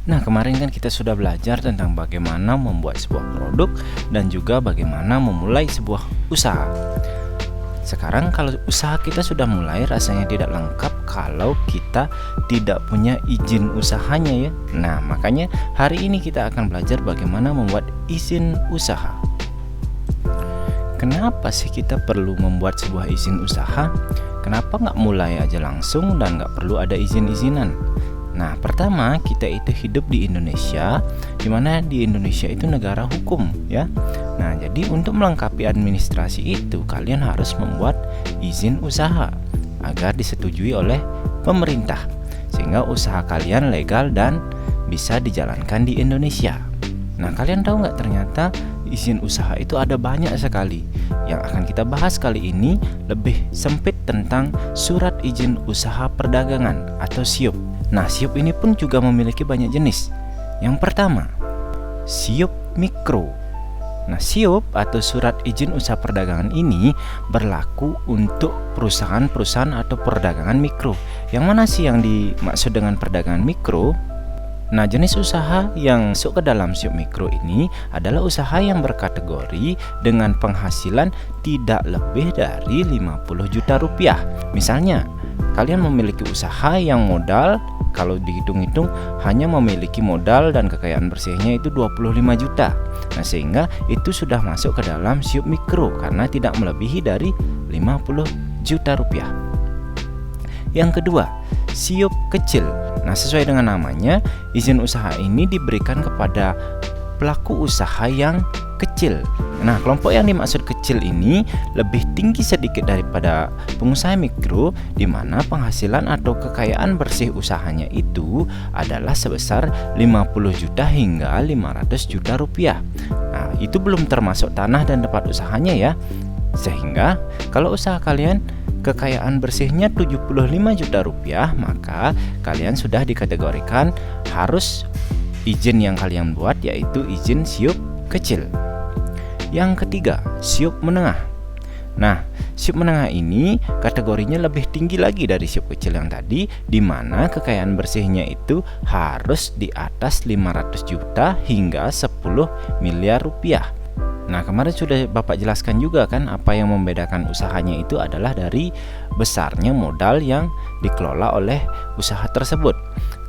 Nah, kemarin kan kita sudah belajar tentang bagaimana membuat sebuah produk dan juga bagaimana memulai sebuah usaha. Sekarang kalau usaha kita sudah mulai, rasanya tidak lengkap kalau kita tidak punya izin usahanya ya. Nah, makanya hari ini kita akan belajar bagaimana membuat izin usaha. Kenapa sih kita perlu membuat sebuah izin usaha? Kenapa nggak mulai aja langsung dan nggak perlu ada izin-izinan? Nah, pertama, kita itu hidup di Indonesia, dimana di Indonesia itu negara hukum ya. Nah, jadi untuk melengkapi administrasi itu, kalian harus membuat izin usaha agar disetujui oleh pemerintah, sehingga usaha kalian legal dan bisa dijalankan di Indonesia. Nah, kalian tahu nggak, ternyata izin usaha itu ada banyak sekali. Yang akan kita bahas kali ini lebih sempit tentang surat izin usaha perdagangan atau SIUP. Nah, SIUP ini pun juga memiliki banyak jenis. Yang pertama, SIUP mikro. Nah, SIUP atau surat izin usaha perdagangan ini berlaku untuk perusahaan-perusahaan atau perdagangan mikro. Yang mana sih yang dimaksud dengan perdagangan mikro? Nah, jenis usaha yang masuk ke dalam SIUP mikro ini adalah usaha yang berkategori dengan penghasilan tidak lebih dari 50 juta rupiah. Misalnya, kalian memiliki usaha yang modal, kalau dihitung-hitung hanya memiliki modal dan kekayaan bersihnya itu 25 juta. Nah, sehingga itu sudah masuk ke dalam SIUP mikro karena tidak melebihi dari 50 juta rupiah. Yang kedua, SIUP kecil. Nah, sesuai dengan namanya, izin usaha ini diberikan kepada pelaku usaha yang kecil. Nah, kelompok yang dimaksud kecil ini lebih tinggi sedikit daripada pengusaha mikro, di mana penghasilan atau kekayaan bersih usahanya itu adalah sebesar 50 juta hingga 500 juta rupiah. Nah, itu belum termasuk tanah dan tempat usahanya ya. Sehingga kalau usaha kalian kekayaan bersihnya 75 juta rupiah, maka kalian sudah dikategorikan harus izin yang kalian buat yaitu izin SIUP kecil. Yang ketiga, SIUP menengah. Nah, SIUP menengah ini kategorinya lebih tinggi lagi dari SIUP kecil yang tadi, di mana kekayaan bersihnya itu harus di atas 500 juta hingga 10 miliar rupiah. Nah, kemarin sudah Bapak jelaskan juga kan, apa yang membedakan usahanya itu adalah dari besarnya modal yang dikelola oleh usaha tersebut.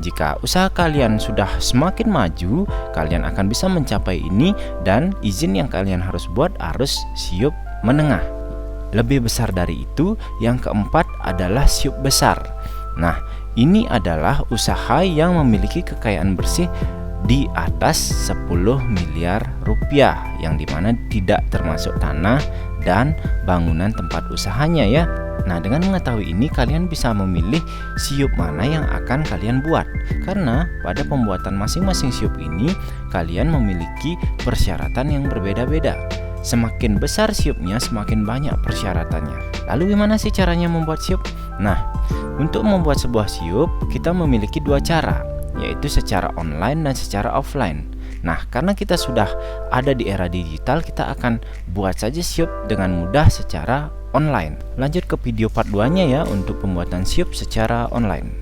Jika usaha kalian sudah semakin maju, kalian akan bisa mencapai ini, dan izin yang kalian harus buat harus SIUP menengah. Lebih besar dari itu, yang keempat adalah SIUP besar. Nah, ini adalah usaha yang memiliki kekayaan bersih di atas 10 miliar rupiah, yang dimana tidak termasuk tanah dan bangunan tempat usahanya ya. Nah, dengan mengetahui ini, kalian bisa memilih SIUP mana yang akan kalian buat, karena pada pembuatan masing-masing SIUP ini kalian memiliki persyaratan yang berbeda-beda. Semakin besar SIUP-nya, semakin banyak persyaratannya. Lalu gimana sih caranya membuat SIUP? Nah, untuk membuat sebuah SIUP kita memiliki dua cara, yaitu secara online dan secara offline. Nah, karena kita sudah ada di era digital, kita akan buat saja SIUP dengan mudah secara online. Lanjut ke video part 2-nya ya untuk pembuatan SIUP secara online.